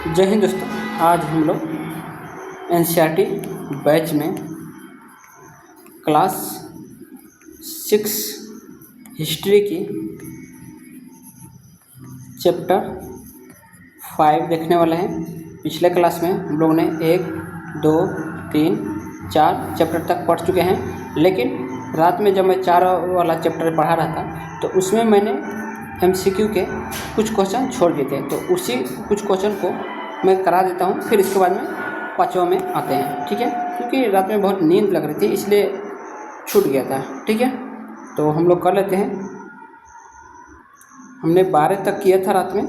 जय हिंद दोस्तों। आज हम लोग एनसीईआरटी बैच में क्लास 6 हिस्ट्री की चैप्टर 5 देखने वाले हैं। पिछले क्लास में हम लोगों ने 1, 2, 3, 4 चैप्टर तक पढ़ चुके हैं, लेकिन रात में जब मैं 4 वाला चैप्टर पढ़ा रहा था तो उसमें मैंने MCQ के कुछ क्वेश्चन छोड़ दिए थे, तो उसी कुछ क्वेश्चन को मैं करा देता हूँ, फिर इसके बाद में 5वां में आते हैं। ठीक है, क्योंकि रात में बहुत नींद लग रही थी इसलिए छूट गया था। ठीक है, तो हम लोग कर लेते हैं। हमने 12 तक किया था रात में।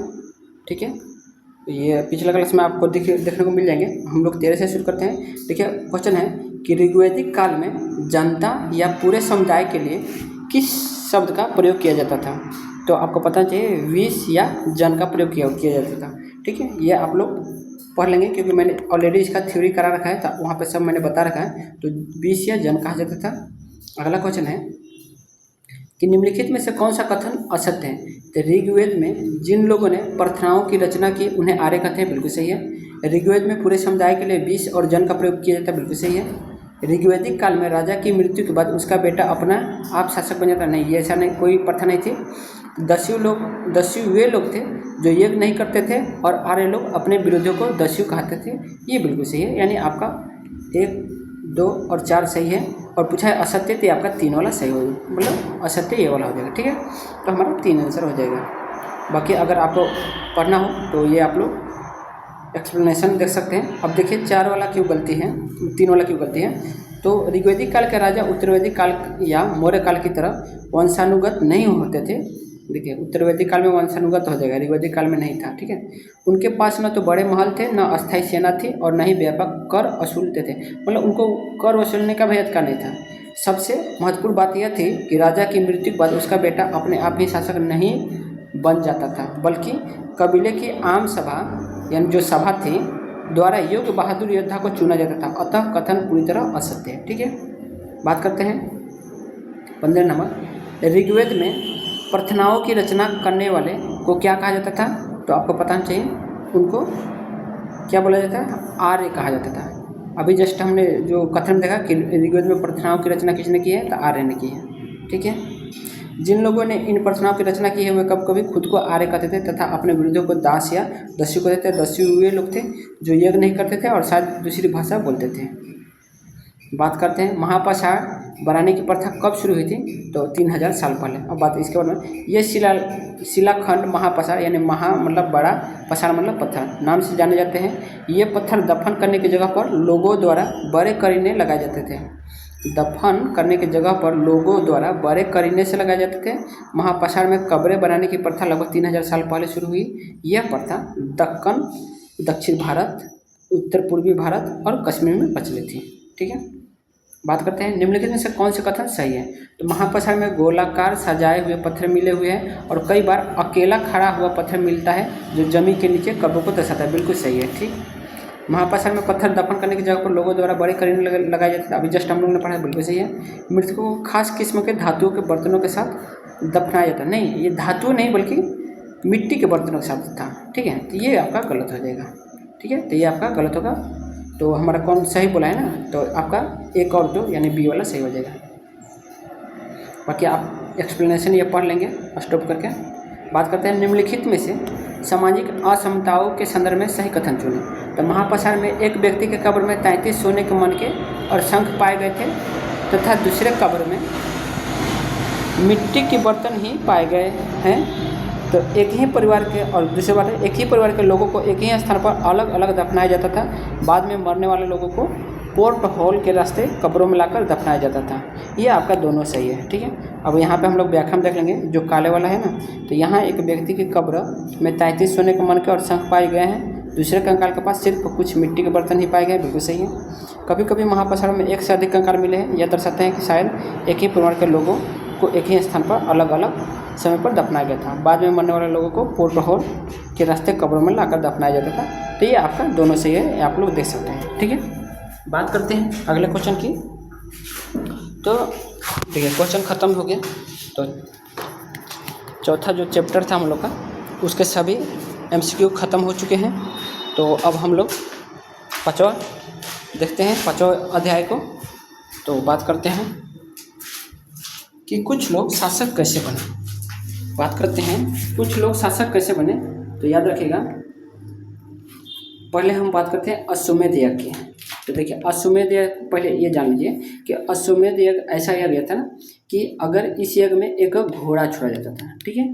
ठीक है, तो ये पिछला क्लास में आपको देखने को मिल जाएंगे। हम लोग 13 से शुरू करते हैं। देखिए, क्वेश्चन है कि ऋग्वैदिक काल में जनता या पूरे समुदाय के लिए किस शब्द का प्रयोग किया जाता था। तो आपको पता चाहिए विष या जन का प्रयोग किया जाता था। ठीक है, ये आप लोग पढ़ लेंगे क्योंकि मैंने ऑलरेडी इसका थ्योरी करा रखा है, तो वहाँ पे सब मैंने बता रखा है। तो विष या जन कहा जाता था। अगला क्वेश्चन है कि निम्नलिखित में से कौन सा कथन असत्य है। तो ऋग्वेद में जिन लोगों ने प्रार्थनाओं की रचना की उन्हें आर्य कहते हैं, बिल्कुल सही है। ऋग्वेद में पूरे समुदाय के लिए विष और जन का प्रयोग किया जाता है, बिल्कुल सही है। ऋग्वैदिक काल में राजा की मृत्यु के बाद उसका बेटा अपना आप शासक बन जाता, नहीं, ये ऐसा नहीं, कोई प्रथा नहीं थी। दस्यु वे लोग थे जो यज्ञ नहीं करते थे और आर्य लोग अपने विरोधियों को दस्यु कहते थे, ये बिल्कुल सही है। यानी आपका 1, 2 और 4 सही है। और पूछा है असत्य, तो आपका 3 वाला सही हो जाएगा, मतलब असत्य ये वाला हो जाएगा। ठीक है, तो हमारा 3 आंसर हो जाएगा। बाकी अगर आपको पढ़ना हो तो ये आप लोग एक्सप्लेनेशन देख सकते हैं। अब देखिए 4 वाला क्यों गलती है, 3 वाला क्यों गलती है। तो ऋग्वैदिक काल के राजा उत्तरवैदिक काल या मौर्य काल की तरह वंशानुगत नहीं होते थे। देखिए, उत्तरवैदिक काल में वंशानुगत हो जाएगा, ऋग्वैदिक काल में नहीं था। ठीक है, उनके पास न तो बड़े महल थे, न अस्थायी सेना थी और न ही व्यापक कर वसूलते थे, मतलब उनको कर वसूलने का भी अधिकार नहीं था। सबसे महत्वपूर्ण बात यह थी कि राजा की मृत्यु के बाद उसका बेटा अपने आप ही शासक नहीं बन जाता था, बल्कि कबीले की आम सभा यानी जो सभा थी द्वारा योग्य बहादुर योद्धा को चुना जाता था। अतः कथन पूरी तरह असत्य है। ठीक है, बात करते हैं 15 नंबर। ऋग्वेद में प्रार्थनाओं की रचना करने वाले को क्या कहा जाता था। तो आपको पता चाहिए, उनको क्या बोला जाता है, आर्य कहा जाता था। अभी जस्ट हमने जो कथन देखा कि ऋग्वेद में प्रार्थनाओं की रचना किसने की है, तो आर्य ने की है। ठीक है, जिन लोगों ने इन प्रार्थनाओं की रचना की है वे कभी कभी खुद को आर्य कहते थे तथा अपने विरोधियों को दास या दस्यु कहते थे। दस्यु वे लोग थे जो यज्ञ नहीं करते थे और शायद दूसरी भाषा बोलते थे। बात करते हैं महापाषाण बनाने की प्रथा कब शुरू हुई थी। तो 3000 साल पहले। अब बात इसके बारे में, ये शिलाखंड महापाषाण यानी महा मतलब बड़ा, पाषाण मतलब पत्थर नाम से जाने जाते हैं। ये पत्थर दफन करने की जगह पर लोगों द्वारा बड़े करीने लगाए जाते थे। दफन करने की जगह पर लोगों द्वारा बड़े करीने से लगाए जाते थे। महापाषाण में कब्रें बनाने की प्रथा लगभग 3000 साल पहले शुरू हुई। यह प्रथा दक्कन, दक्षिण भारत, उत्तर पूर्वी भारत और कश्मीर में प्रचलित थी। ठीक है, बात करते हैं निम्नलिखित में से कौन से कथन सही है। तो महापाषाण में गोलाकार सजाए हुए पत्थर मिले हुए हैं और कई बार अकेला खड़ा हुआ पत्थर मिलता है जो जमीन के नीचे कब्रों को दर्शाता है, बिल्कुल सही है। ठीक, महापाषाण में पत्थर दफन करने की जगह पर लोगों द्वारा बड़े करीने लगाए जाते थे, अभी जस्ट हम लोगों ने पढ़ा, बिल्कुल सही है। मृतकों को खास किस्म के धातुओं के बर्तनों के साथ दफनाया जाता, नहीं, ये धातु नहीं बल्कि मिट्टी के बर्तनों के साथ था। ठीक है, तो ये आपका गलत हो जाएगा। ठीक है, तो ये आपका गलत होगा। तो हमारा कौन सही बोला है ना, तो आपका 1 और 2 यानी बी वाला सही हो जाएगा। बाकी आप एक्सप्लेनेशन ये पढ़ लेंगे स्टॉप करके। बात करते हैं निम्नलिखित में से सामाजिक असमताओं के संदर्भ में सही कथन चुनें। तो महापाषाण में एक व्यक्ति के कब्र में 33 सोने के मनके और शंख पाए गए थे तथा दूसरे कब्र में मिट्टी के बर्तन ही पाए गए हैं। तो एक ही परिवार के और दूसरे बात है, एक ही परिवार के लोगों को एक ही स्थान पर अलग अलग दफनाया जाता था। बाद में मरने वाले लोगों को पोर्ट होल के रास्ते कब्रों में लाकर दफनाया जाता था। ये आपका दोनों सही है। ठीक है, अब यहाँ पे हम लोग व्याख्या देख लेंगे जो काले वाला है ना। तो यहाँ एक व्यक्ति की कब्र में 33 सोने के मनके और शंख पाए गए हैं, दूसरे कंकाल के पास सिर्फ कुछ मिट्टी के बर्तन ही पाए गए, बिल्कुल सही है। कभी कभी महापाषाण में 1 से अधिक कंकाल मिले हैं, यह दर्शाते हैं कि शायद एक ही परिवार के लोगों को एक ही स्थान पर अलग अलग समय पर दफनाया गया था। बाद में मरने वाले लोगों को पोर्ट होल के रास्ते कब्रों में लाकर दफनाया जाता था। तो ये आपका दोनों सही है, आप लोग देख सकते हैं। ठीक है, बात करते हैं अगले क्वेश्चन की। तो देखिए, क्वेश्चन ख़त्म हो गया। तो चौथा जो चैप्टर था हम लोग का, उसके सभी MCQ ख़त्म हो चुके हैं। तो अब हम लोग 5वां देखते हैं, 5वां अध्याय को। तो बात करते हैं कि कुछ लोग शासक कैसे बने। बात करते हैं कुछ लोग शासक कैसे बने। तो याद रखिएगा, पहले हम बात करते हैं अश्वमेध यज्ञ की। तो देखिए, अश्वमेध यज्ञ पहले ये जान लीजिए कि अश्वमेध यज्ञ ऐसा यज्ञ था ना कि अगर इस यज्ञ में एक घोड़ा छोड़ा जाता था, ठीक है,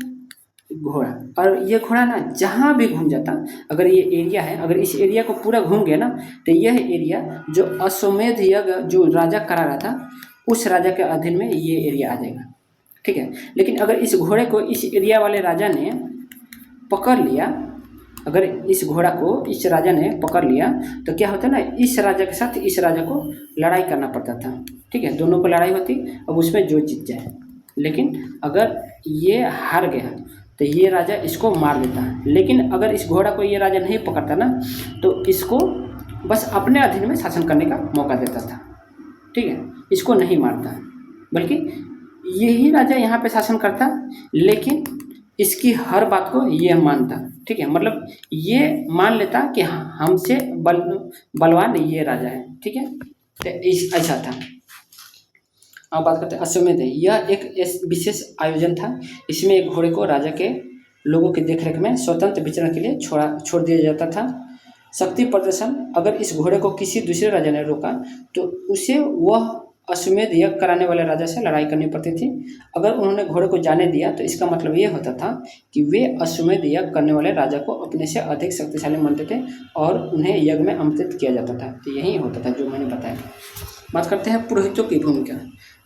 घोड़ा, और ये घोड़ा ना जहाँ भी घूम जाता, अगर ये एरिया है, अगर इस एरिया को पूरा घूम गया ना, तो यह एरिया जो अश्वमेध यज्ञ जो राजा करा रहा था उस राजा के अधीन में ये एरिया आ जाएगा, ठीक है। लेकिन अगर इस घोड़े को इस एरिया वाले राजा ने पकड़ लिया, अगर इस घोड़ा को इस राजा ने पकड़ लिया, तो क्या होता है ना, इस राजा के साथ इस राजा को लड़ाई करना पड़ता था, ठीक है, दोनों को लड़ाई होती, अब उसमें जो जीत जाए। लेकिन अगर ये हार गया तो ये राजा इसको मार देता है। लेकिन अगर इस घोड़ा को ये राजा नहीं पकड़ता ना, तो इसको बस अपने अधीन में शासन करने का मौका देता था, ठीक है, इसको नहीं मारता, बल्कि यही राजा यहाँ पे शासन करता, लेकिन इसकी हर बात को ये मानता, ठीक है, मतलब ये मान लेता कि हमसे बलवान ये राजा है, ठीक है। तो ऐसा था। अब बात करते हैं अश्वमेध। यह एक विशेष आयोजन था। इसमें एक घोड़े को राजा के लोगों की देखरेख में स्वतंत्र विचरण के लिए छोड़ दिया जाता था। शक्ति प्रदर्शन, अगर इस घोड़े को किसी दूसरे राजा ने रोका तो उसे वह अश्वमेध यज्ञ कराने वाले राजा से लड़ाई करनी पड़ती थी। अगर उन्होंने घोड़े को जाने दिया तो इसका मतलब ये होता था कि वे अश्वमेध यज्ञ करने वाले राजा को अपने से अधिक शक्तिशाली मानते थे और उन्हें यज्ञ में आमंत्रित किया जाता था। तो यही होता था जो मैंने बताया। बात करते हैं पुरोहितों की भूमिका।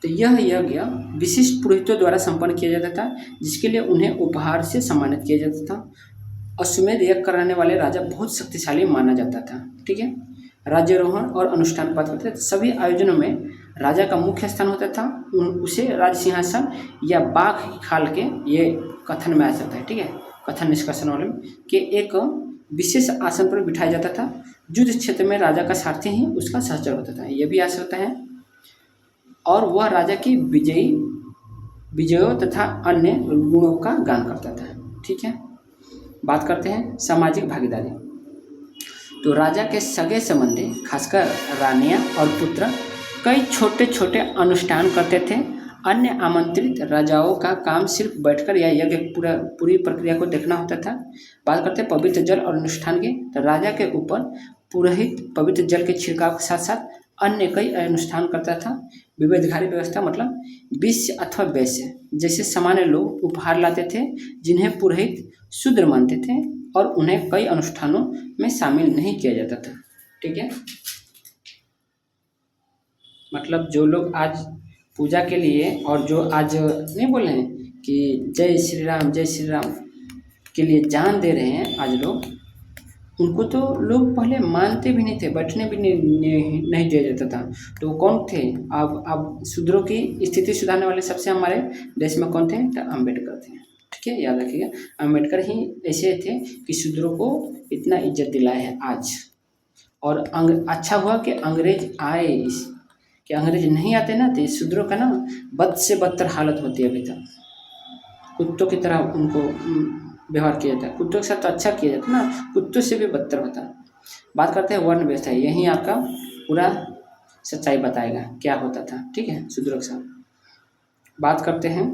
तो यह यज्ञ विशिष्ट पुरोहितों द्वारा संपन्न किया जाता था, जिसके लिए उन्हें उपहार से सम्मानित किया जाता था। अश्वमेध यज्ञ कराने वाले राजा बहुत शक्तिशाली माना जाता था, ठीक है। राज्यारोहण और अनुष्ठान की बात करते हैं। सभी आयोजनों में राजा का मुख्य स्थान होता था, उसे राज सिंहासन या बाघ की खाल के, ये कथन में आ जाता है, ठीक है, कथन निष्कर्षण वाले में, कि एक विशेष आसन पर बिठाया जाता था। युद्ध क्षेत्र में राजा का सारथी ही उसका सहचर होता था, ये भी आ सकता है। और वह राजा की विजयों तथा अन्य गुणों का गान करता था, ठीक है। बात करते हैं सामाजिक भागीदारी। तो राजा के सगे संबंधी, खासकर रानियां और पुत्र, कई छोटे छोटे अनुष्ठान करते थे। अन्य आमंत्रित राजाओं का काम सिर्फ बैठकर या यज्ञ पूरी प्रक्रिया को देखना होता था। बात करते हैं पवित्र जल और अनुष्ठान की। तो राजा के ऊपर पुरोहित पवित्र जल के छिड़काव के साथ साथ अन्य कई अनुष्ठान करता था। विविधकारी व्यवस्था, मतलब विश्य अथवा वैश्य जैसे सामान्य लोग उपहार लाते थे, जिन्हें पुरोहित शूद्र मानते थे और उन्हें कई अनुष्ठानों में शामिल नहीं किया जाता था, ठीक है। मतलब जो लोग आज पूजा के लिए, और जो आज नहीं बोल रहे हैं कि जय श्री राम के लिए जान दे रहे हैं आज लोग, उनको तो लोग पहले मानते भी नहीं थे, बैठने भी नहीं दिया जाता था। तो कौन थे? अब शूद्रों की स्थिति सुधारने वाले सबसे हमारे देश में कौन थे? तो अम्बेडकर थे, ठीक है, याद रखिएगा। अम्बेडकर ही ऐसे थे कि शूद्रों को इतना इज्जत दिलाए है आज। और अच्छा हुआ कि अंग्रेज आए, कि अंग्रेज नहीं आते ना तो शूद्रों का ना बद से बदतर हालत होती है। अभी तक कुत्तों की तरह उनको व्यवहार किया जाता है। कुत्तों के साथ तो अच्छा किया जाता है ना, कुत्तों से भी बदतर होता है। बात करते हैं वर्ण व्यवस्था। यही आपका पूरा सच्चाई बताएगा क्या होता था, ठीक है, शूद्रों के साथ। बात करते हैं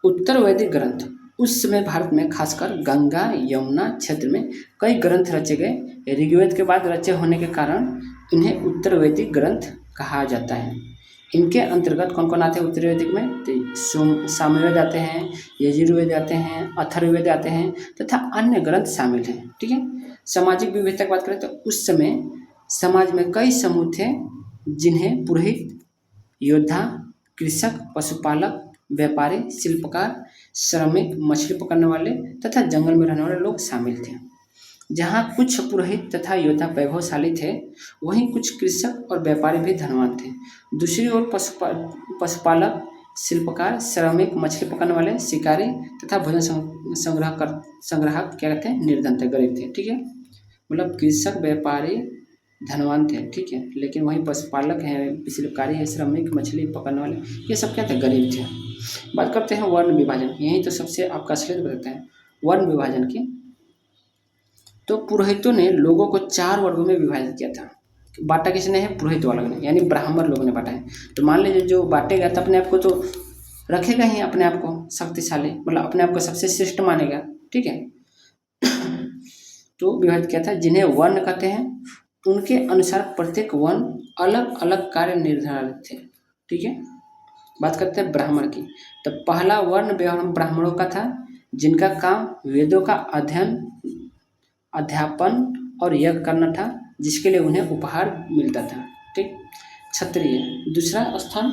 उत्तर वैदिक ग्रंथ। उस समय भारत में खासकर गंगा यमुना क्षेत्र में कई ग्रंथ रचे गए। ऋग्वेद के बाद रचे होने के कारण इन्हें उत्तर वैदिक ग्रंथ कहा जाता है। इनके अंतर्गत कौन कौन आते हैं उत्तर वैदिक में? तो सामवेद आते हैं, यजुर्वेद आते हैं, अथर्ववेद आते हैं तथा अन्य ग्रंथ शामिल हैं, ठीक है। सामाजिक विविधता की बात करें तो उस समय समाज में कई समूह थे, जिन्हें पुरोहित, योद्धा, कृषक, पशुपालक, व्यापारी, शिल्पकार, श्रमिक, मछली पकड़ने वाले तथा जंगल में रहने वाले लोग शामिल थे। जहाँ कुछ पुरोहित तथा योद्धा वैभवशाली थे, वहीं कुछ कृषक और व्यापारी भी धनवान थे। दूसरी ओर पशुपालक, शिल्पकार, श्रमिक, मछली पकड़ने वाले, शिकारी तथा भोजन संग्राहक क्या कहते हैं? निर्धन थे, गरीब थे, ठीक है। मतलब कृषक, व्यापारी धनवान थे, ठीक है, लेकिन वहीं पशुपालक हैं, शिल्पकारी है, श्रमिक, मछली पकड़ने वाले, ये सब क्या थे? गरीब थे। बात करते हैं वर्ण विभाजन। यही तो सबसे आपका असलियत बताता है वर्ण विभाजन की। तो पुरोहितों ने लोगों को 4 वर्गों में विभाजित किया था। बांटा किसने है? पुरोहित वालों ने, यानी ब्राह्मण लोगों ने बांटा है। तो मान लीजिए जो बांटेगा तो अपने आप को तो रखेगा ही अपने आप को शक्तिशाली, मतलब अपने आप को सबसे श्रेष्ठ मानेगा, ठीक है। तो विभाजित किया था। जिन्हें वर्ण कहते हैं उनके अनुसार प्रत्येक वर्ण अलग अलग कार्य निर्धारित थे, ठीक है। बात करते हैं ब्राह्मण की। तो पहला वर्ण ब्राह्मणों का था, जिनका काम वेदों का अध्ययन, अध्यापन और यज्ञ करना था, जिसके लिए उन्हें उपहार मिलता था, ठीक। क्षत्रिय दूसरा स्थान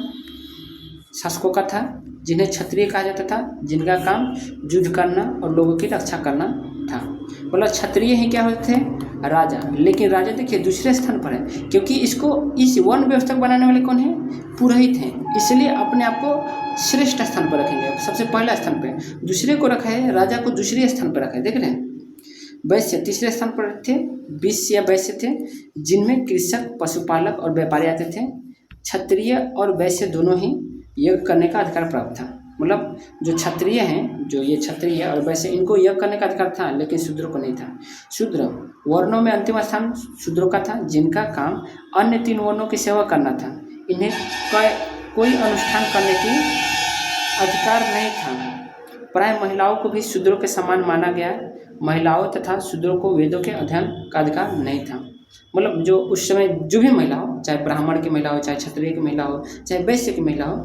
शासकों का था, जिन्हें क्षत्रिय कहा जाता था, जिनका काम युद्ध करना और लोगों की रक्षा करना था। मतलब क्षत्रिय ही क्या होते थे? राजा। लेकिन राजा देखिए दूसरे स्थान पर है, क्योंकि इसको इस वर्ण व्यवस्था को बनाने वाले कौन है? पुरोहित हैं, इसलिए अपने आप को श्रेष्ठ स्थान पर रखेंगे, सबसे पहला स्थान पे। दूसरे को रखा है, राजा को दूसरे स्थान पर रखा है, देख रहे हैं। वैश्य तीसरे स्थान पर थे। विश्य या वैश्य थे, जिनमें कृषक, पशुपालक और व्यापारी आते थे। क्षत्रिय और वैश्य दोनों ही यज्ञ करने का अधिकार प्राप्त था। मतलब जो क्षत्रिय हैं, जो ये क्षत्रिय और वैश्य, इनको यज्ञ करने का अधिकार था, लेकिन शूद्रों को नहीं था। शूद्र वर्णों में अंतिम स्थान शूद्रों का था, जिनका काम अन्य 3 वर्णों की सेवा करना था। इन्हें कोई अनुष्ठान करने की अधिकार नहीं था। प्राय महिलाओं को भी शूद्रों के समान माना गया। महिलाओं तथा शूद्रों को वेदों के अध्ययन का अधिकार नहीं था। मतलब जो उस समय जो भी महिला हो, चाहे ब्राह्मण की महिला हो, चाहे क्षत्रिय की महिला हो, चाहे वैश्य की महिला हो,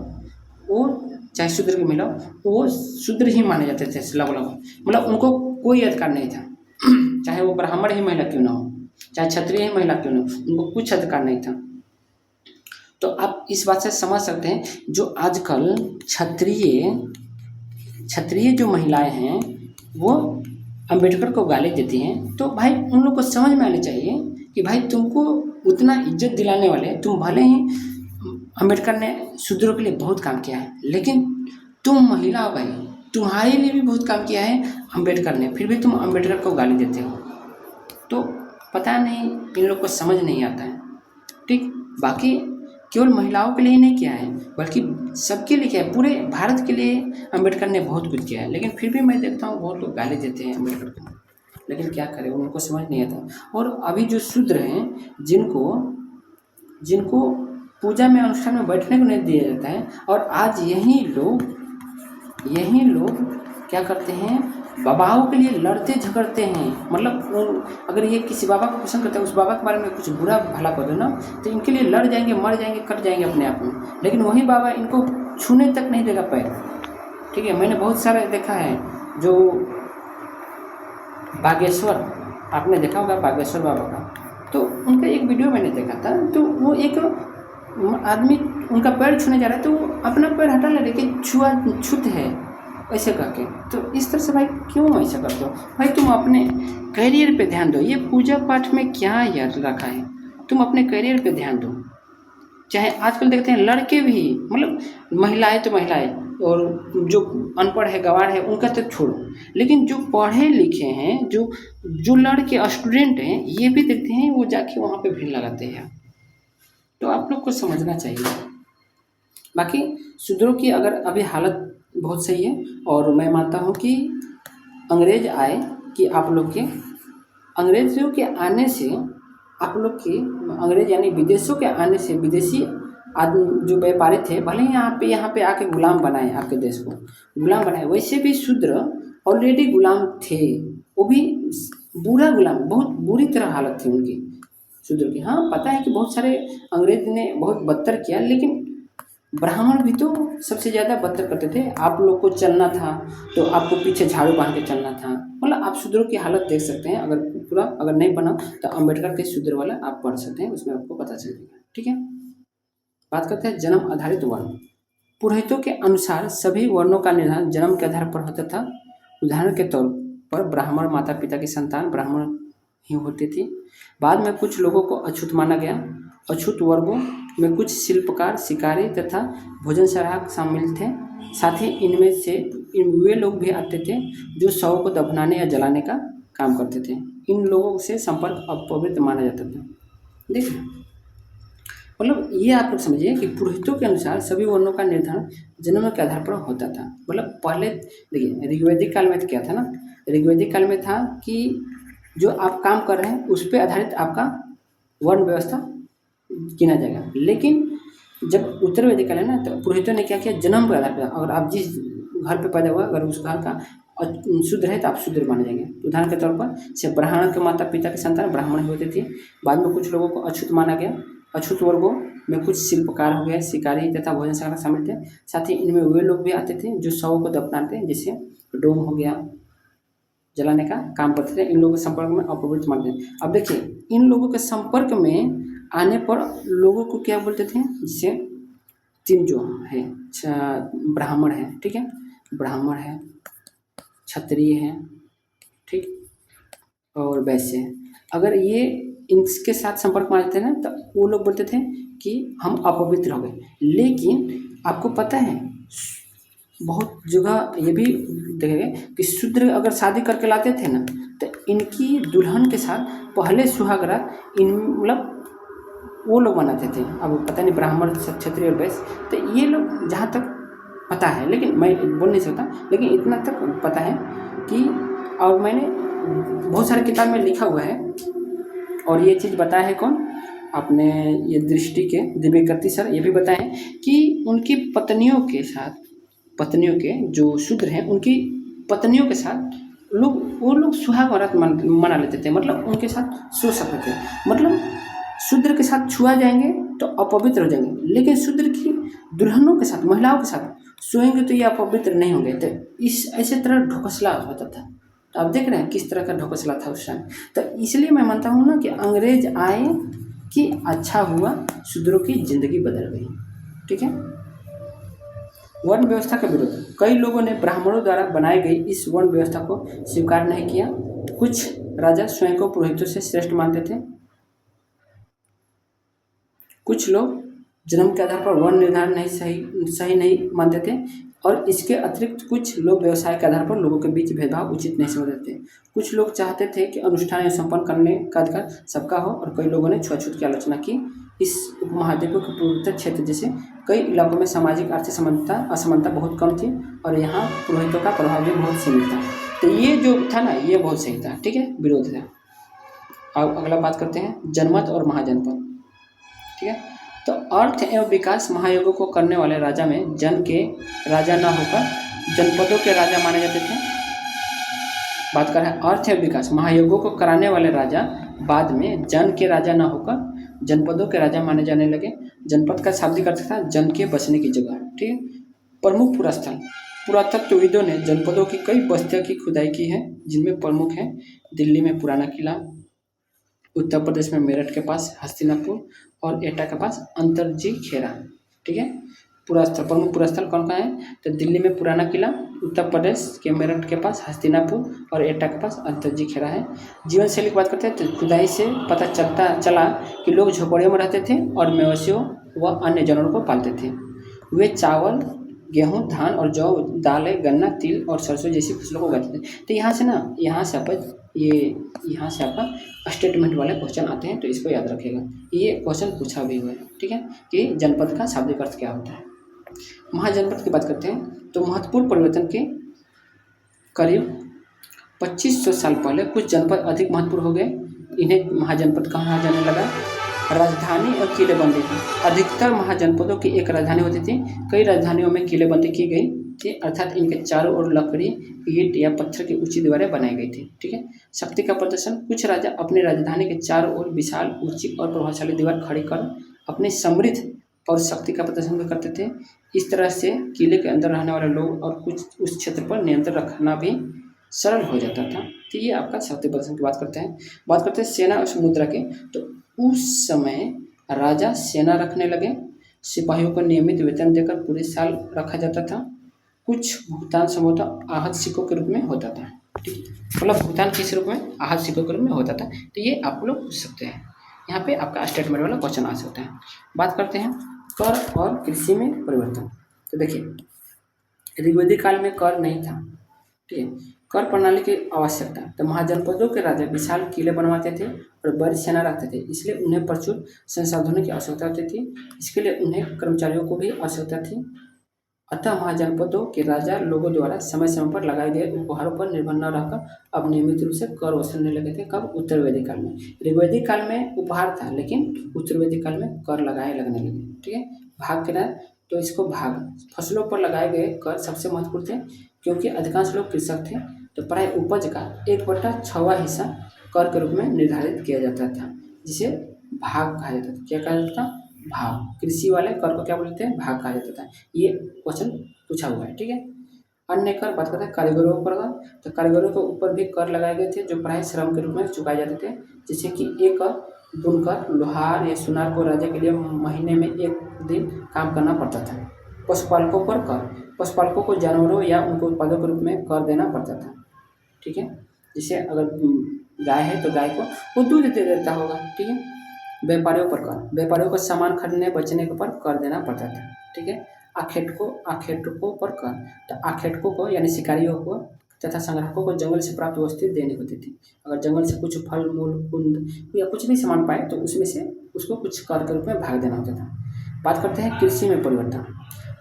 वो चाहे शूद्र की महिला हो, वो शूद्र ही माने जाते थे लगभग। मतलब उनको कोई अधिकार नहीं था। चाहे वो ब्राह्मण ही महिला क्यों ना हो, चाहे क्षत्रिय ही महिला क्यों ना हो, उनको कुछ अधिकार नहीं था। तो आप इस बात से समझ सकते हैं, जो आजकल क्षत्रिय जो महिलाएं हैं वो अंबेडकर को गाली देती हैं, तो भाई उन लोग को समझ में आना चाहिए कि भाई तुमको उतना इज्जत दिलाने वाले, तुम भले ही अंबेडकर ने शूद्रों के लिए बहुत काम किया है, लेकिन तुम महिला हो भाई, तुम्हारे लिए भी बहुत काम किया है अंबेडकर ने, फिर भी तुम अंबेडकर को गाली देते हो। तो पता नहीं इन लोग को समझ नहीं आता है, ठीक। बाकी केवल महिलाओं के लिए ही नहीं किया है, बल्कि सबके लिए किया है, पूरे भारत के लिए अंबेडकर ने बहुत कुछ किया है। लेकिन फिर भी मैं देखता हूँ बहुत लोग गाली देते हैं अंबेडकर को, लेकिन क्या करें, उनको समझ नहीं आता। और अभी जो शूद्र हैं, जिनको पूजा में, अनुष्ठान में बैठने को नहीं दिया जाता है, और आज यही लोग क्या करते हैं, बाबाओं के लिए लड़ते झगड़ते हैं। मतलब अगर ये किसी बाबा को पसंद करते हैं, उस बाबा के बारे में कुछ बुरा भला कर दो ना, तो इनके लिए लड़ जाएंगे, मर जाएंगे, कट जाएंगे अपने आप में। लेकिन वही बाबा इनको छूने तक नहीं देगा पैर, ठीक है। मैंने बहुत सारे देखा है, जो बागेश्वर, आपने देखा होगा बागेश्वर बाबा का, तो उनका एक वीडियो मैंने देखा था। तो वो एक आदमी उनका पैर छूने जा रहा है, तो वो अपना पैर हटा ले, लेकिन छूत है ऐसे करके। तो इस तरह से भाई क्यों ऐसा करते हो भाई? तुम अपने करियर पे ध्यान दो। ये पूजा पाठ में क्या याद रखा है? तुम अपने करियर पे ध्यान दो। चाहे आजकल देखते हैं लड़के भी, मतलब महिलाएं तो महिलाएं, और जो अनपढ़ है, गंवार है, उनका तो छोड़ो, लेकिन जो पढ़े लिखे हैं, जो लड़के स्टूडेंट हैं, ये भी देखते हैं वो जाके वहाँ पे भीड़ लगाते हैं। तो आप लोग को समझना चाहिए। बाकी शूद्रों की अगर अभी हालत बहुत सही है, और मैं मानता हूँ कि अंग्रेज आए कि आप लोग के अंग्रेजों के आने से आप लोग की, अंग्रेज यानी विदेशों के आने से, विदेशी आदमी जो व्यापारी थे, भले ही यहाँ पे आके गुलाम बनाए, आपके देश को गुलाम बनाए, वैसे भी शूद्र ऑलरेडी गुलाम थे, वो भी बुरा गुलाम, बहुत बुरी तरह हालत थी उनकी शूद्र की। हाँ, पता है कि बहुत सारे अंग्रेज ने बहुत बदतर किया, लेकिन ब्राह्मण भी तो सबसे ज़्यादा बदतर करते थे। आप लोग को चलना था तो आपको पीछे झाड़ू बांध के चलना था। मतलब आप शूद्रों की हालत देख सकते हैं, अगर नहीं बना तो अंबेडकर के शूद्र वाला आप पढ़ सकते हैं, उसमें आपको पता चलेगा, ठीक है। बात करते हैं जन्म आधारित वर्ण। पुरोहितों के अनुसार सभी वर्णों का निर्धारण जन्म के आधार पर होता था। उदाहरण के तौर पर ब्राह्मण माता पिता की संतान ब्राह्मण ही होती थी। बाद में कुछ लोगों को अछूत माना गया। अछूत वर्गों में कुछ शिल्पकार, शिकारी तथा भोजन सराहक शामिल थे। साथ ही इनमें से वे लोग भी आते थे जो शव को दफनाने या जलाने का काम करते थे। इन लोगों से संपर्क अपवित्र माना जाता था। देखिए, मतलब ये आप लोग समझिए कि पुरोहितों के अनुसार सभी वर्णों का निर्धारण जन्म के आधार पर होता था। मतलब पहले देखिए, ऋग्वैदिक काल में क्या था ना, ऋग्वैदिक काल में था कि जो आप काम कर रहे हैं उस पे आधारित आपका वर्ण व्यवस्था गिना जाएगा। लेकिन जब उत्तर वैदिक काल है ना, तो पुरोहितों ने क्या किया, जन्म के आधार पर, अगर आप जिस घर पे पैदा हुआ, अगर उस घर का शुद्र है तो आप शुद्र माने जाएंगे। उदाहरण के तौर पर से ब्राह्मण के माता पिता के संतान ब्राह्मण ही होते थे। बाद में कुछ लोगों को अछूत माना गया। अछूत वर्गों में कुछ शिल्पकार हो गए, शिकारी तथा भोजन संग्रह शामिल थे। साथ ही इनमें वे लोग भी आते थे जो शवों को दफनाते हैं, जैसे डोम हो गया, जलाने का काम करते थे। इन लोगों के संपर्क में अपवित्र मानते हैं। अब देखिए, इन लोगों के संपर्क में आने पर लोगों को क्या बोलते थे, जैसे तीन जो है, ब्राह्मण है, ठीक है, ब्राह्मण है, क्षत्रिय है, ठीक, और वैश्य है। अगर ये इनके साथ संपर्क में आते थे ना, तो वो लोग बोलते थे कि हम अपवित्र हो गए। लेकिन आपको पता है, बहुत जगह ये भी देखेंगे कि शूद्र अगर शादी करके लाते थे ना, तो इनकी दुल्हन के साथ पहले सुहाग रात इन मतलब वो लोग मनाते थे। अब पता नहीं ब्राह्मण, क्षत्रिय और वैश्य, तो ये लोग जहाँ तक पता है, लेकिन मैं बोल नहीं सकता, लेकिन इतना तक पता है कि, और मैंने बहुत सारे किताब में लिखा हुआ है, और ये चीज़ बताया है कौन, अपने ये दृष्टि के दिव्यकृति सर, ये भी बताए कि उनकी पत्नियों के साथ, पत्नियों के जो शूद्र हैं उनकी पत्नियों के साथ वो लोग सुहाग रात मना लेते थे। मतलब उनके साथ सो सकते थे। मतलब शूद्र के साथ छुआ जाएंगे तो अपवित्र हो जाएंगे, लेकिन शूद्र की दुल्हनों के साथ, महिलाओं के साथ सोएंगे तो ये अपवित्र नहीं होंगे। तो इस ऐसे तरह ढोकसला होता था। तो आप देख रहे हैं किस तरह का ढोकसला था उस टाइम। तो इसलिए मैं मानता हूँ ना कि अंग्रेज आए कि अच्छा हुआ, शूद्रों की जिंदगी बदल गई। ठीक है। वर्ण व्यवस्था का विरोध, कई लोगों ने ब्राह्मणों द्वारा बनाई गई इस वर्ण व्यवस्था को स्वीकार नहीं किया। कुछ राजा स्वयं को पुरोहितों से श्रेष्ठ मानते थे। कुछ लोग जन्म के आधार पर वर्ण निर्धारण नहीं सही नहीं मानते थे, और इसके अतिरिक्त कुछ लोग व्यवसाय के आधार पर लोगों के बीच भेदभाव उचित नहीं समझते थे। कुछ लोग चाहते थे कि अनुष्ठान संपन्न करने का अधिकार सबका हो, और कई लोगों ने छुआछूत की आलोचना की। इस उपमहाद्वीप के पूर्वोत्तर क्षेत्र जैसे कई इलाकों में सामाजिक आर्थिक असमानता बहुत कम थी, और यहाँ पुरोहितों का प्रभाव भी बहुत सीमित था। तो ये जो था ना, ये बहुत सही था। ठीक है, विरोध था। अब अगला बात करते हैं जनमत और महाजनपद। ठीक है, तो अर्थ एवं विकास महायोगों को करने वाले राजा में जन के राजा न होकर जनपदों के राजा माने जाते थे। बात कर रहे हैं अर्थ एवं विकास महायोगों को कराने वाले राजा बाद में जन के राजा न होकर जनपदों के राजा माने जाने लगे। जनपद का शाब्दिक अर्थ था जन के बसने की जगह। ठीक है, प्रमुख पुरास्थल, पुरातत्वविदों ने जनपदों की कई बस्तियों की खुदाई की है, जिनमें प्रमुख है दिल्ली में पुराना किला, उत्तर प्रदेश में मेरठ के पास हस्तिनापुर, और एटा के पास अंतरजी खेरा। ठीक है, पुरास्थल, प्रमुख पुरास्थल कौन कौन है, तो दिल्ली में पुराना किला, उत्तर प्रदेश के मेरठ के पास हस्तिनापुर, और एटा के पास अंतरजी खेरा है। जीवन शैली की बात करते हैं तो खुदाई से पता चला कि लोग झोपड़ियों में रहते थे और मवेशियों व अन्य जानवरों को पालते थे। वे चावल, गेहूँ, धान और जौ, दालें, गन्ना, तिल और सरसों जैसी फसलों को उगाते थे। तो यहाँ से आपका स्टेटमेंट वाले क्वेश्चन आते हैं, तो इसको याद रखिएगा। ये क्वेश्चन पूछा भी हुआ है। ठीक है, कि जनपद का शाब्दिक अर्थ क्या होता है। महाजनपद की बात करते हैं तो महत्वपूर्ण परिवर्तन के करीब 2500 साल पहले कुछ जनपद अधिक महत्वपूर्ण हो गए। इन्हें महाजनपद कहा जाने लगा। राजधानी और किलेबंदी, अधिकतर महाजनपदों की एक राजधानी होती थी। कई राजधानियों में किलेबंदी की गई थी, अर्थात इनके चारों ओर लकड़ी, ईंट या पत्थर की ऊंची दीवारें बनाई गई थी। ठीक है, शक्ति का प्रदर्शन, कुछ राजा अपनी राजधानी के चारों ओर विशाल, ऊंची और प्रभावशाली दीवार खड़ी कर अपनी समृद्ध और शक्ति का प्रदर्शन भी करते थे। इस तरह से किले के अंदर रहने वाले लोग और कुछ उस क्षेत्र पर नियंत्रण रखना भी सरल हो जाता था। तो ये आपका शक्ति प्रदर्शन की बात करते हैं सेना और मुद्रा के। तो उस समय राजा सेना रखने लगे, सिपाहियों को नियमित वेतन देकर पूरे साल रखा जाता था। कुछ भुगतान संभवतः आहत सिक्कों के रूप में होता था। ठीक है, मतलब भुगतान किस रूप में, आहत सिक्कों के रूप में होता था। तो ये आप लोग पूछ सकते हैं, यहाँ पे आपका स्टेटमेंट वाला क्वेश्चन आ सकता है। बात करते हैं कर और कृषि में परिवर्तन। तो देखिए, ऋग्वेदिक काल में कर नहीं था। ठीक है, कर प्रणाली की आवश्यकता, तो महाजनपदों के राजा विशाल किले बनवाते थे और बड़ी सेना रखते थे, इसलिए उन्हें प्रचुर संसाधनों की आवश्यकता होती थी। इसके लिए उन्हें कर्मचारियों को भी आवश्यकता थी। अतः महाजनपदों के राजा लोगों द्वारा समय समय पर लगाए गए उपहारों पर निर्भर न रहकर अब नियमित रूप से कर वसूलने लगे थे। कब? उत्तर वैदिक काल में। ऋग्वैदिक काल में उपहार था, लेकिन उत्तर वैदिक काल में कर लगाए लगने लगे। ठीक है, भाग के ना, तो इसको भाग फसलों पर लगाए गए कर सबसे महत्वपूर्ण थे, क्योंकि अधिकांश लोग कृषक थे, तो प्राय उपज का 1/6वां हिस्सा कर के रूप में निर्धारित किया जाता था, जिसे भाग कहा जाता था। क्या कहा जाता था? भाग। कृषि वाले कर को क्या बोलते हैं? भाग कहा जाता था। ये क्वेश्चन पूछा हुआ है। ठीक है, अन्य कर बात करते हैं कारीगरों पर कर। तो कारीगरों के ऊपर भी कर लगाए गए थे, जो प्राय श्रम के रूप में चुकाए जाते थे, जैसे कि एक बुनकर, लोहार या सुनार को राजा के लिए महीने में 1 दिन काम करना पड़ता था। पशुपालकों पर कर, पशुपालकों को जानवरों या उनको उत्पादों के रूप में कर देना पड़ता था। ठीक है, जैसे अगर गाय है तो गाय को वो दूध दे देता होगा। ठीक है, व्यापारियों पर कर, व्यापारियों को सामान खरीदने बेचने के ऊपर कर देना पड़ता था। ठीक है, आखेटकों पर कर, तो आखेटकों को यानी शिकारियों को तथा संग्राहकों को जंगल से प्राप्त वस्तुएं देनी होती थी। अगर जंगल से कुछ फल मूल कुंद या कुछ भी सामान पाए तो उसमें से उसको कुछ कर के रूप में भाग देना होता था। बात करते हैं कृषि में परिवर्तन।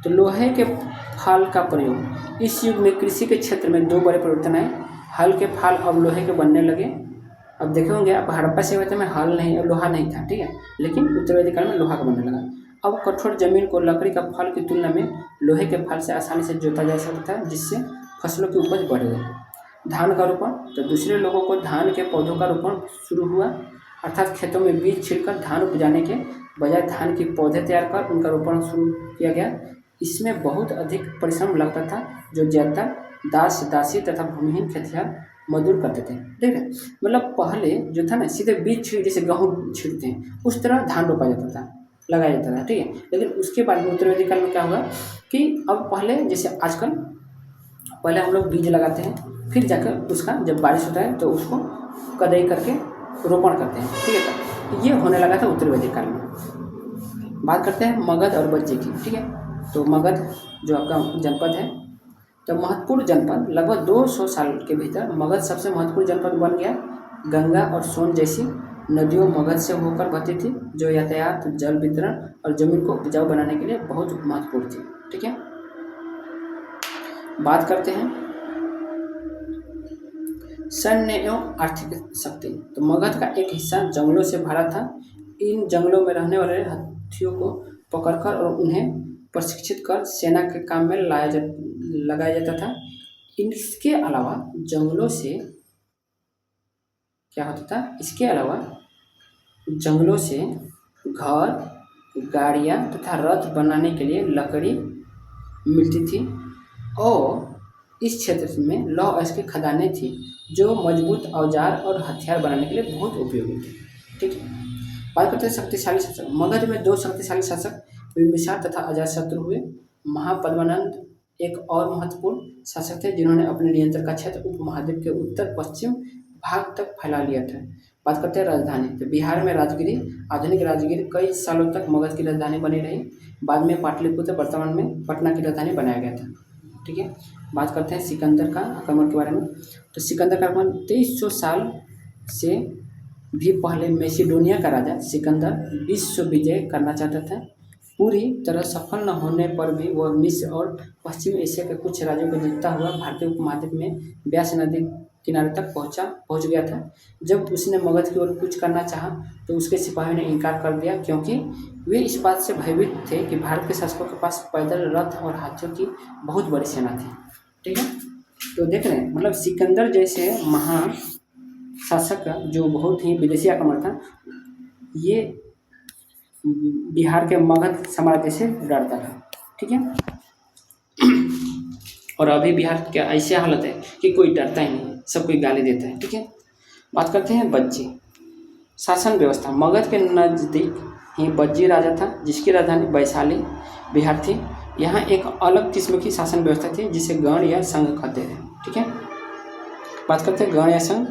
तो लोहे के फाल का प्रयोग। इस युग में कृषि के क्षेत्र में 2 बड़े परिवर्तन आए। हल के फाल अब लोहे के बनने लगे। अब देखे होंगे आप हड़प्पा सभ्यता में हल नहीं, लोहा नहीं था। ठीक है, लेकिन उत्तर वैदिक काल में लोहा का बनने लगा। अब कठोर जमीन को लकड़ी का फाल की तुलना में लोहे के फाल से आसानी से जोता जा सकता था, जिससे फसलों की उपज बढ़ गई। धान का रोपण। तो दूसरे लोगों को धान के पौधों का रोपण शुरू हुआ, अर्थात खेतों में बीज छिड़कर धान उपजाने के बजाय धान के पौधे तैयार कर उनका रोपण शुरू किया गया। इसमें बहुत अधिक परिश्रम लगता था, जो ज़्यादातर दास दासी तथा भूमिहीन खेतिहर मजदूर करते थे। ठीक है, मतलब पहले जो था ना, सीधे बीज छिड़, जैसे गेहूँ छिड़ते हैं उस तरह धान रोपा जाता था, लगाया जाता था। ठीक है, लेकिन उसके बाद में उत्तर वैदिक काल में क्या हुआ कि अब पहले जैसे आजकल पहले हम लोग बीज लगाते हैं, फिर जाकर उसका जब बारिश होता है तो उसको कटाई करके रोपण करते हैं। ठीक है, तो ये होने लगा था उत्तर वैदिक काल में। बात करते हैं मगध और बज्जी की। ठीक है, तो मगध जो आपका जनपद है, तो महत्वपूर्ण जनपद लगभग 200 साल के भीतर मगध सबसे महत्वपूर्ण जनपद बन गया। गंगा और सोन जैसी नदियों मगध से होकर बहती थी, जो यातायात, जल वितरण और जमीन को उपजाऊ बनाने के लिए बहुत महत्वपूर्ण थी। ठीक है, बात करते हैं सैन्य एवं आर्थिक शक्ति। तो मगध का एक हिस्सा जंगलों से भरा था। इन जंगलों में रहने वाले हाथियों को पकड़कर और उन्हें प्रशिक्षित कर सेना के काम में लगाया जाता था। इसके अलावा जंगलों से क्या होता था? इसके अलावा जंगलों से घर, गाड़ियाँ तथा रथ बनाने के लिए लकड़ी मिलती थी, और इस क्षेत्र में लौह अयस्क की खदानें थी, जो मजबूत औजार और हथियार बनाने के लिए बहुत उपयोगी थे। ठीक है, बात करते हैं शक्तिशाली शासक। मगध में 2 शक्तिशाली शासक बिंबिसार तथा अजातशत्रु हुए। महापद्मानंद एक और महत्वपूर्ण शासक थे, जिन्होंने अपने नियंत्रण का क्षेत्र उपमहाद्वीप के उत्तर पश्चिम भाग तक फैला लिया था। बात करते हैं राजधानी। तो बिहार में राजगिरी, आधुनिक राजगिरी कई सालों तक मगध की राजधानी बनी रही। बाद में पाटलिपुत्र वर्तमान में पटना की राजधानी बनाया गया था। ठीक है, बात करते हैं सिकंदर का आक्रमण के बारे में। तो सिकंदर का आक्रमण 2300 साल से भी पहले मैसिडोनिया का राजा सिकंदर विश्व विजय करना चाहता था। पूरी तरह सफल न होने पर भी वह मिस्र और पश्चिम एशिया के कुछ राज्यों को जीतता हुआ भारतीय उपमहाद्वीप में व्यास नदी किनारे तक पहुंच गया था। जब उसने मगध की ओर कूच करना चाहा तो उसके सिपाहियों ने इनकार कर दिया, क्योंकि वे इस बात से भयभीत थे कि भारत के शासकों के पास पैदल, रथ और हाथियों की बहुत बड़ी सेना थी। ठीक है, तो देख रहे हैं, मतलब सिकंदर जैसे महान शासक जो बहुत ही विदेशी आक्रमण था, ये बिहार के मगध साम्राज्य से डरता था। ठीक है, और अभी बिहार क्या ऐसी हालत है कि कोई डरता ही नहीं, सब कोई गाली देता है। ठीक है, बात करते हैं बज्जी शासन व्यवस्था। मगध के नज़दीक ही बज्जी राजा था, जिसकी राजधानी वैशाली बिहार थी। यहाँ एक अलग किस्म की शासन व्यवस्था थी, जिसे गण या संघ कहते थे। ठीक है, बात करते हैं गण या संघ।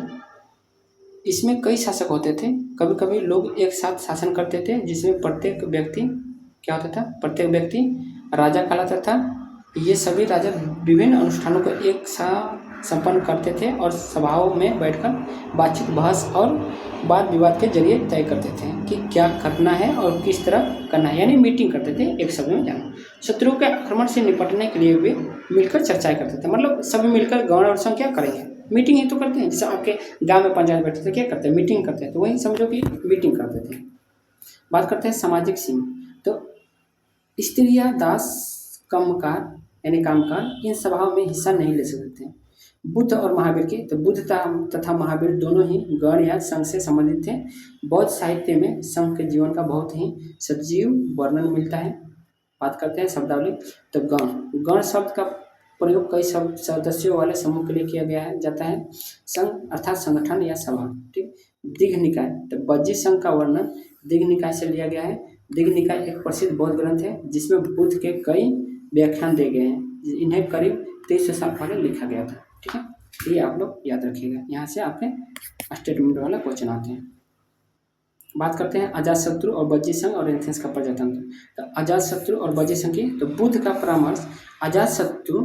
इसमें कई शासक होते थे। कभी कभी लोग एक साथ शासन करते थे, जिसमें प्रत्येक व्यक्ति क्या होता था? प्रत्येक व्यक्ति राजा कहलाता था। ये सभी राजा विभिन्न अनुष्ठानों को एक साथ संपन्न करते थे और सभाओं में बैठकर बातचीत, बहस और वाद विवाद के जरिए तय करते थे कि क्या करना है और किस तरह करना है, यानी मीटिंग करते थे एक शब्द में जाना। शत्रुओं के आक्रमण से निपटने के लिए वे मिलकर चर्चाएं करते थे, मतलब सभी मिलकर गण और संघ क्या करेंगे, मीटिंग ही तो करते हैं। जैसे आपके गांव में पंचायत बैठते थे, क्या करते हैं, मीटिंग करते हैं, तो वही समझो कि मीटिंग करते थे। बात करते हैं सामाजिक सीमा। तो स्त्रियां, दास, कमकार यानी कामकार इन सभाओं में हिस्सा नहीं ले सकते थे। बुद्ध और महावीर की, तो बुद्ध तथा महावीर दोनों ही गण या संघ से संबंधित थे। बौद्ध साहित्य में संघ के जीवन का बहुत ही सजीव वर्णन मिलता है। बात करते हैं शब्दावली। तो गण शब्द का प्रयोग कई सदस्यों वाले समूह के लिए किया गया है जाता है। संघ अर्थात संगठन या सभा। ठीक। दीघ निकाय, तो बज्जी संघ का वर्णन दीघ निकाय से लिया गया है। दीघ निकाय एक प्रसिद्ध बौद्ध ग्रंथ है जिसमें बुद्ध के कई व्याख्यान दिए गए हैं। इन्हें करीब 2300 साल पहले लिखा गया था। ठीक है, ये आप लोग याद रखिएगा। यहाँ से आपके स्टेटमेंट वाला क्वेश्चन आते हैं। बात करते हैं अजातशत्रु और बज्जी संघ और एथेंस का प्रजातंत्र। तो अजातशत्रु और बज्जी संघ की, तो बुद्ध का परामर्श अजातशत्रु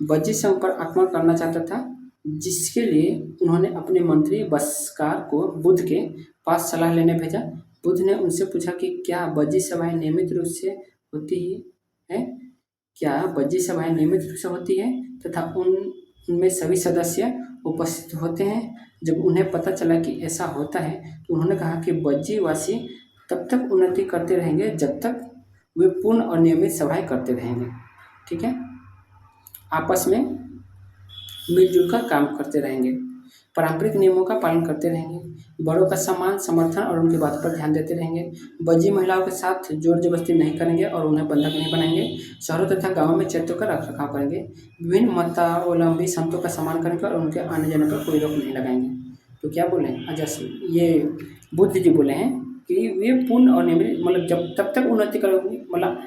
बज्जी संघ पर आक्रमण करना चाहता था, जिसके लिए उन्होंने अपने मंत्री बस्कार को बुद्ध के पास सलाह लेने भेजा। बुद्ध ने उनसे पूछा कि क्या बज्जी सभाएं नियमित रूप से होती है, क्या बज्जी सभाएं नियमित रूप से होती है तथा उनमें सभी सदस्य उपस्थित होते हैं। जब उन्हें पता चला कि ऐसा होता है तो उन्होंने कहा कि बज्जी वासी तब तक उन्नति करते रहेंगे जब तक वे पूर्ण और नियमित सभाएं करते रहेंगे। ठीक है, आपस में मिलजुल कर काम करते रहेंगे, पारंपरिक नियमों का पालन करते रहेंगे, बड़ों का सम्मान, समर्थन और उनकी बात पर ध्यान देते रहेंगे, बज्जी महिलाओं के साथ जोर जबरदस्ती नहीं करेंगे और उन्हें बंधक नहीं बनाएंगे, शहरों तथा गांवों में चैत्यों का रखरखाव करेंगे, विभिन्न मतावलंबी संतों का सम्मान करेंगे और उनके आने जाने पर कोई रोक नहीं लगाएंगे। तो क्या बोले, ये बुद्ध जी बोले हैं कि वे पूर्ण और नियमित, मतलब जब तब तक उन्नति करोगे, मतलब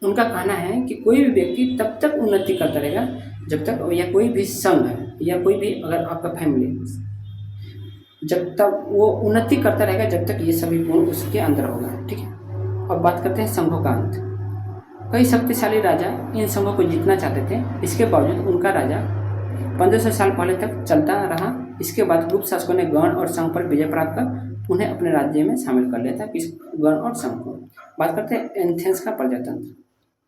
उनका कहना है कि कोई भी व्यक्ति तब तक उन्नति करता रहेगा जब तक, या कोई भी संघ या कोई भी अगर आपका फैमिली, जब तक वो उन्नति करता रहेगा जब तक ये सभी गुण उसके अंदर होगा। ठीक है, अब बात करते हैं संघों का अंत। कई शक्तिशाली राजा इन संघों को जीतना चाहते थे, इसके बावजूद उनका राजा 1500 साल पहले तक चलता रहा। इसके बाद गुप्त शासकों ने गण और संघ पर विजय प्राप्त कर उन्हें अपने राज्य में शामिल कर लिया था, किस गण और संघ को। बात करते हैं एथेंस का प्रजातंत्र।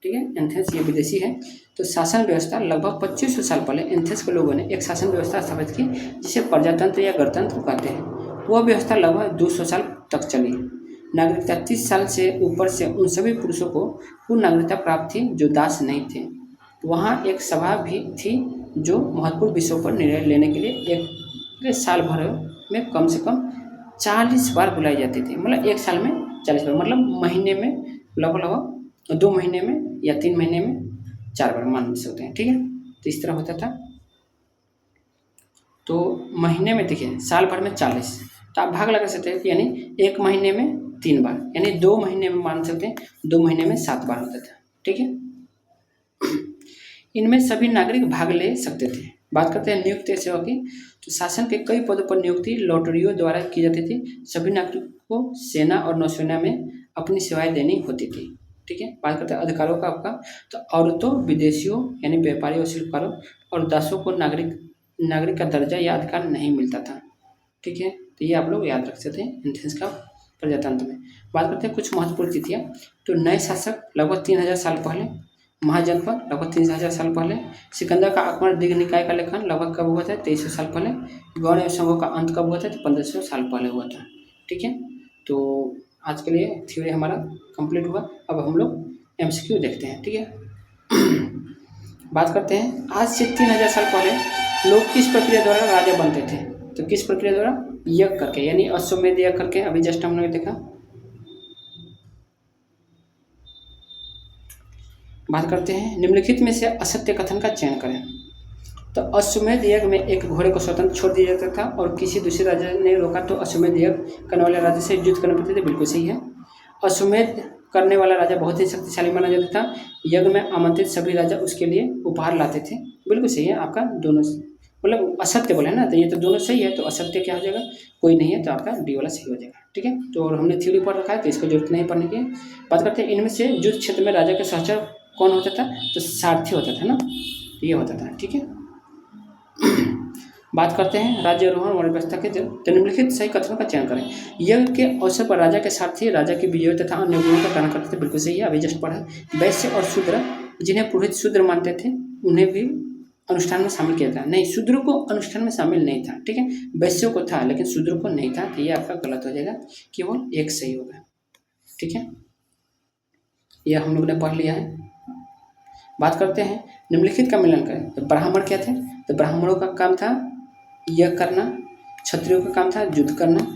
ठीक है, एथेंस ये विदेशी है। तो शासन व्यवस्था लगभग 2500 साल पहले एथेंस के लोगों ने एक शासन व्यवस्था स्थापित की जिसे प्रजातंत्र या गणतंत्र कहते हैं। वह व्यवस्था लगभग 200 साल तक चली। नागरिकता 30 साल से ऊपर से उन सभी पुरुषों को पूर्ण नागरिकता प्राप्त थी जो दास नहीं थे। वहाँ एक सभा भी थी जो महत्वपूर्ण विषयों पर निर्णय लेने के लिए एक साल भर में कम से कम 40 बार बुलाई जाती थी। मतलब एक साल में 40 बार, मतलब महीने में लगभग 2 महीने में या 3 महीने में 4 बार मान सकते हैं। ठीक है, तो इस तरह होता था। तो महीने में देखिए साल भर में 40, तो आप भाग लगा सकते हैं, यानी 1 महीने में 3 बार, यानी 2 महीने में मान सकते हैं 2 महीने में 7 बार होता था। ठीक है, इनमें सभी नागरिक भाग ले सकते थे। बात करते हैं नियुक्ति सेवा की। तो शासन के कई पदों पर नियुक्ति लॉटरियों द्वारा की जाती थी। सभी नागरिकों को सेना और नौसेना में अपनी सेवाएं देनी होती थी। ठीक है, बात करते हैं अधिकारों का आपका। तो औरतों, विदेशियों यानी व्यापारियों और शिल्पकारों और दासों को नागरिक का दर्जा या अधिकार नहीं मिलता था। ठीक है, तो ये आप लोग याद रख सकते हैं एथेंस का प्रजातंत्र में। बात करते हैं कुछ महत्वपूर्ण तिथियाँ। तो नए शासक लगभग 3000 साल पहले, महाजनपद लगभग 3000 साल पहले, सिकंदर का आक्रमण, दीघ निकाय का लेखन लगभग कब हुआ था, 2300 साल पहले, गण एवं संघों का अंत कब हुआ था, तो 1500 साल पहले हुआ था। ठीक है, तो आज के लिए थ्योरी हमारा कंप्लीट हुआ। अब हम लोग एमसीक्यू देखते हैं। ठीक है, बात करते हैं आज से 3000 साल पहले लोग किस प्रक्रिया द्वारा राजा बनते थे। तो किस प्रक्रिया द्वारा, यज्ञ करके, यानी अश्वमेध यज्ञ करके। अभी जस्ट हमने देखा। बात करते हैं निम्नलिखित में से असत्य कथन का चयन करें। तो अश्वमेध यज्ञ में एक घोड़े को स्वतंत्र छोड़ दिया जाता था और किसी दूसरे राजा ने रोका तो अश्वमेध यज्ञ करने वाले राजा से युद्ध करना पड़ते थे। बिल्कुल सही है। अश्वमेध करने वाला राजा बहुत ही शक्तिशाली माना जाता था। यज्ञ में आमंत्रित सभी राजा उसके लिए उपहार लाते थे। बिल्कुल सही है आपका, दोनों मतलब असत्य बोले ना, तो ये तो दोनों सही है। तो असत्य क्या हो जाएगा, कोई नहीं है, तो आपका डी वाला सही हो जाएगा। ठीक है, तो और हमने थ्योरी पढ़ रखा है तो इसको जरूरत नहीं पढ़ने की। बात करते हैं इनमें से युद्ध क्षेत्र में राजा के सहचर कौन होता था। तो सारथी होता था ना, ये होता था। ठीक है, बात करते हैं राज्यारोहण वर्ण व्यवस्था के तो निम्नलिखित सही कथनों का चयन करें। यज्ञ के अवसर पर राजा के सारथी राजा की विजय तथा अन्य गुणों का गान करते थे, बिल्कुल सही है, अभी जस्ट पढ़ा। वैश्य और शूद्र, जिन्हें पुरोहित शूद्र मानते थे, उन्हें भी अनुष्ठान में शामिल किया था। नहीं, शूद्रों को अनुष्ठान में शामिल नहीं था, ठीक है, वैश्यों को था लेकिन शूद्रों को नहीं था, तो ये आपका गलत हो जाएगा, केवल एक सही होगा, ठीक है, यह हम लोग ने पढ़ लिया है। बात करते हैं निम्नलिखित का मिलान करें। तो ब्राह्मण क्या थे? तो ब्राह्मणों का काम था यज्ञ करना, क्षत्रियों का काम था युद्ध करना,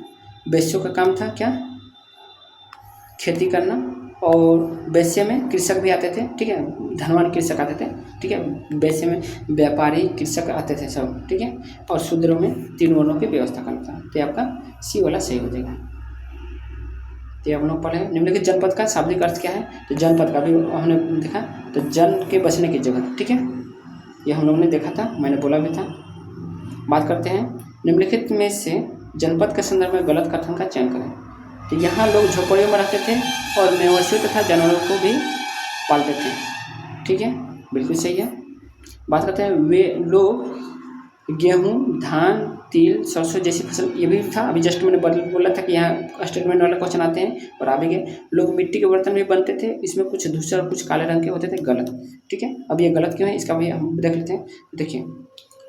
वैश्यों का काम था क्या? खेती करना, और वैश्य में कृषक भी आते थे, ठीक है, धनवान कृषक आते थे, ठीक है, वैश्य में व्यापारी कृषक आते थे सब, ठीक है, और शूद्रों में 3 वर्णों की व्यवस्था करना था। तो आपका सी वाला सही हो जाएगा। तो हम लोग पढ़े निम्नलिखित जनपद का शाब्दिक अर्थ क्या है। तो जनपद का भी हमने देखा, तो जन के बसने की जगह, ठीक है, ये हम लोग ने देखा था, मैंने बोला भी था। बात करते हैं निम्नलिखित में से जनपद के संदर्भ में गलत कथन का चयन करें। तो यहाँ लोग झोपड़ियों में रहते थे और मवेशियों तथा जानवरों को भी पालते थे, ठीक है, बिल्कुल सही है। बात करते हैं वे लोग गेहूँ, धान, तिल, सरसों जैसी फसल, ये भी था, अभी जस्ट मैंने बोला था कि यहाँ स्टेटमेंट वाला क्वेश्चन आते हैं और आगे गए। लोग मिट्टी के बर्तन में बनते थे, इसमें कुछ धूसर और कुछ काले रंग के होते थे, गलत, ठीक है। अब ये गलत क्यों है इसका भी हम देख लेते हैं। देखिए,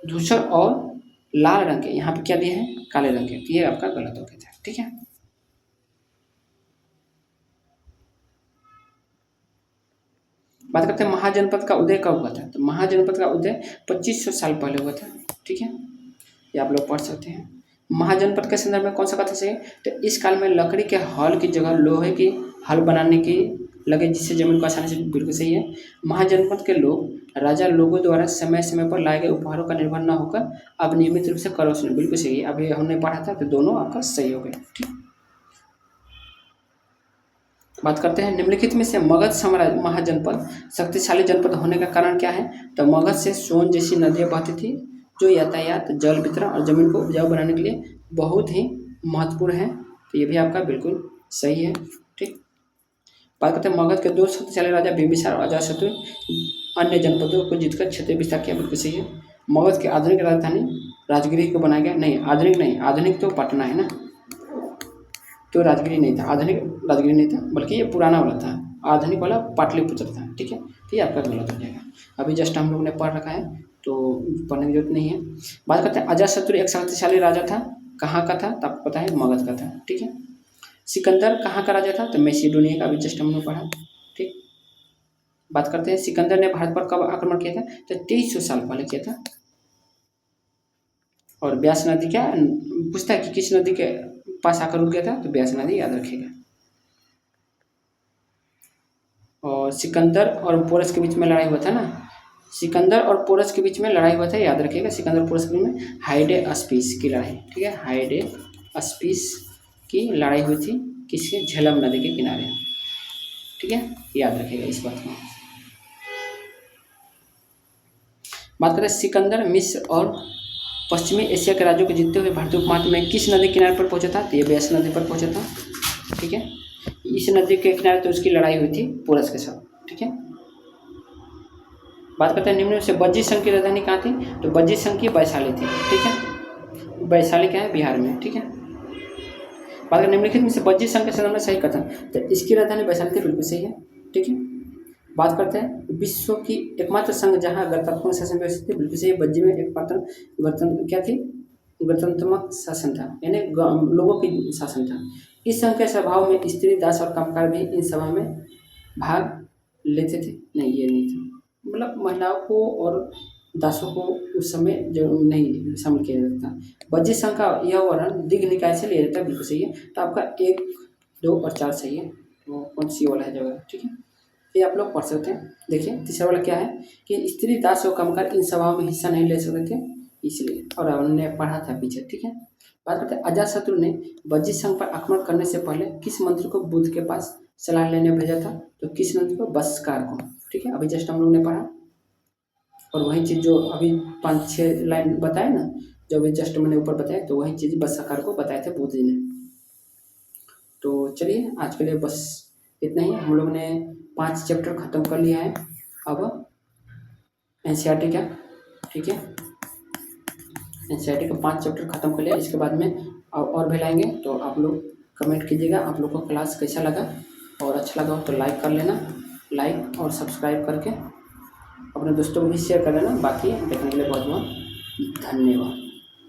धूसर और लाल रंग के, यहाँ पे क्या दिए हैं? काले रंग के, ये आपका गलत हो गया था, ठीक है। बात करते हैं महाजनपद का उदय कब हुआ था। तो महाजनपद का उदय 2500 साल पहले हुआ था, ठीक है, ये आप लोग पढ़ सकते हैं। महाजनपद के संदर्भ में कौन सा कथन सही है? तो इस काल में लकड़ी के हल की जगह लोहे की हल बनाने की लगे, जिससे जमीन को आसानी से, बिल्कुल सही है। महाजनपद के लोग राजा लोगों द्वारा समय समय पर लाए गए उपहारों का निर्भर न होकर अब नियमित रूप से कर वसूली, बिल्कुल सही है, अभी हमने पढ़ा था, तो दोनों आपका सही हो गया, ठीक। बात करते हैं निम्नलिखित में से मगध साम्राज्य महाजनपद शक्तिशाली जनपद होने का कारण क्या है। तो मगध से सोन जैसी नदियाँ बहती थी, जो यातायात, जल वितरण और जमीन को उपजाऊ बनाने के लिए बहुत ही महत्वपूर्ण है, तो ये भी आपका बिल्कुल सही है, ठीक। बात करते हैं मगध के 2 शक्तिशाली राजा बिंबिसार और अजातशत्रु अन्य जनपदों को जीतकर क्षेत्रीय विस्तार किया, बिल्कुल सही है। मगध की आधुनिक राजधानी राजगिरी को बनाया गया, नहीं, आधुनिक नहीं, आधुनिक तो पटना है ना, तो राजगिरी नहीं था, आधुनिक राजगिरी नहीं था, बल्कि ये पुराना वाला था, आधुनिक वाला पाटलिपुत्र था, ठीक है, तो ये आपका गलत हो जाएगा। अभी जस्ट हम लोग ने पढ़ रखा है, तो पढ़ने की जरूरत नहीं है। बात करते हैं अजातशत्रु एक शक्तिशाली राजा था, कहाँ का था? तो आपको पता है, मगध का था, ठीक है। सिकंदर कहाँ का राजा था? तो मैसिडोनिया का, अभी जस्ट हमने पढ़ा, ठीक। बात करते हैं सिकंदर ने भारत पर कब आक्रमण किया था? तो 2300 साल पहले किया था। और ब्यास नदी क्या पूछता है कि किस नदी के पास आकर रुक गया था? तो ब्यास नदी, याद रखिएगा। और सिकंदर और पोरस के बीच में लड़ाई हुआ था ना, सिकंदर और पोरस के बीच में लड़ाई हुआ था, याद रखिएगा, सिकंदर और पोरस के बीच में हाइडेस्पिस की लड़ाई, ठीक है, हाइडेस्पिस की लड़ाई हुई थी, किसके? झेलम नदी के किनारे, ठीक है, याद रखिएगा इस बात को। बात करें सिकंदर मिस्र और पश्चिमी एशिया के राज्यों को जीतते हुए भारतीय उपमहाद्वीप में किस नदी किनारे पर पहुंचा था? तो ये ब्यास नदी पर पहुंचा था, ठीक है। इस नदी के किनारे तो उसकी लड़ाई हुई थी पोरस के साथ, ठीक है। बात करते हैं निम्न में से बज्जी संघ की राजधानी कहाँ थी? तो बज्जी संघ की वैशाली थी, ठीक है, वैशाली क्या है? बिहार में, ठीक है। बात करें निम्नलिखित में से बज्जी संघ के संदर्भ में सही कथन, तो इसकी राजधानी वैशाली थी, बिल्कुल सही है, ठीक है। बात करते हैं विश्व की एकमात्र संघ जहाँ गणतंत्रात्मक शासन व्यवस्था थी, बिल्कुल सही है, बज्जी में एकमात्र गणतंत्र क्या थी? गणतंत्रात्मक शासन था, यानी लोगों की शासन था। इस संघ के स्वभाव में स्त्री, दास और कामगार भी इन सभा में भाग लेते थे, नहीं ये नहीं था, मतलब महिलाओं को और दासों को उस समय जो नहीं शामिल किया जाता था। बज्जी संघ का यह वर्णन दिग्ग निकाय से लिया जाता है, बिल्कुल सही है, तो आपका 1, 2 और 4 सही है, तो कौन सी वाला है जगह, ठीक है, ये आप लोग पढ़ सकते हैं। देखिए तीसरा वाला क्या है कि स्त्री, दास और कामगार इन सभाओं में हिस्सा नहीं ले सकते थे, इसलिए, और हमने पढ़ा था पीछे, ठीक है। बात करते हैं अजातशत्रु ने बज्जी संघ पर आक्रमण करने से पहले किस मंत्री को बुद्ध के पास सलाह लेने भेजा था? तो किस मंत्री को? बस्कार को, ठीक है, अभी जस्ट हम लोग ने पढ़ा। और वही चीज़ जो अभी 5-6 लाइन बताए ना, जो अभी जस्ट मैंने ऊपर बताया, तो वही चीज़ बस्कार को बताए थे बुद्ध जी ने। तो चलिए आज के लिए बस इतना ही, हम लोग ने 5 चैप्टर खत्म कर लिया है अब एनसीईआरटी का, ठीक है। एनसीईआरटी का 5 चैप्टर खत्म कर लिया। इसके बाद में और भी लाएंगे, तो आप लोग कमेंट कीजिएगा आप लोग को क्लास कैसा लगा, और अच्छा लगा हो तो लाइक कर लेना, लाइक और सब्सक्राइब करके अपने दोस्तों को भी शेयर कर लेना। बाकी देखने के लिए बहुत बहुत धन्यवाद।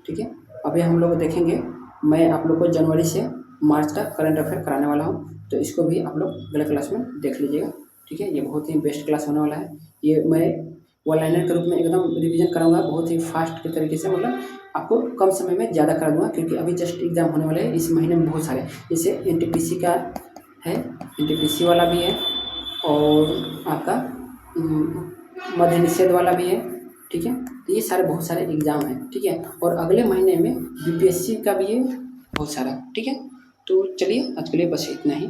ठीक है, अभी हम लोग देखेंगे, मैं आप लोग को जनवरी से मार्च तक करंट अफेयर कराने वाला हूँ, तो इसको भी आप लोग अगले क्लास में देख लीजिएगा। ठीक है, ये बहुत ही बेस्ट क्लास होने वाला है। ये मैं वन लाइनर के रूप में एकदम रिवीजन कराऊंगा, बहुत ही फास्ट के तरीके से, मतलब आपको कम समय में ज़्यादा करा दूंगा, क्योंकि अभी जस्ट एग्जाम होने वाले हैं इस महीने में बहुत सारे। जैसे एनटीपीसी का है, एनटीपीसी वाला भी है, और आपका मध्य निषेध वाला भी है। ठीक है, तो ये सारे बहुत सारे एग्जाम हैं। ठीक है, और अगले महीने में बीपीएससी का भी है बहुत सारा। ठीक है, तो चलिए आज के लिए बस इतना ही।